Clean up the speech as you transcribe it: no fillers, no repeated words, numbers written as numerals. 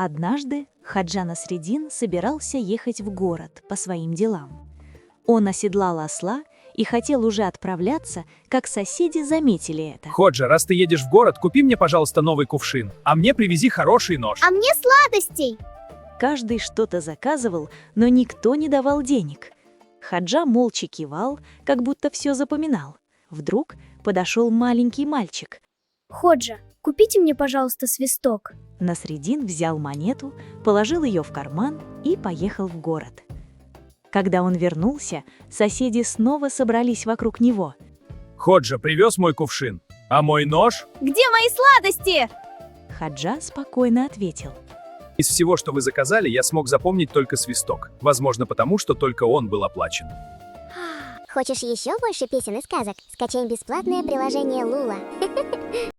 Однажды Хаджа Насреддин собирался ехать в город по своим делам. Он оседлал осла и хотел уже отправляться, как соседи заметили это. Ходжа, раз ты едешь в город, купи мне, пожалуйста, новый кувшин, а мне привези хороший нож. А мне сладостей! Каждый что-то заказывал, но никто не давал денег. Хаджа молча кивал, как будто все запоминал. Вдруг подошел маленький мальчик. Ходжа, купите мне, пожалуйста, свисток. Насреддин взял монету, положил ее в карман и поехал в город. Когда он вернулся, соседи снова собрались вокруг него. Ходжа, привез мой кувшин, а мой нож? Где мои сладости? Хаджа спокойно ответил. Из всего, что вы заказали, я смог запомнить только свисток. Возможно, потому что только он был оплачен. Хочешь еще больше песен и сказок? Скачай бесплатное приложение Лула.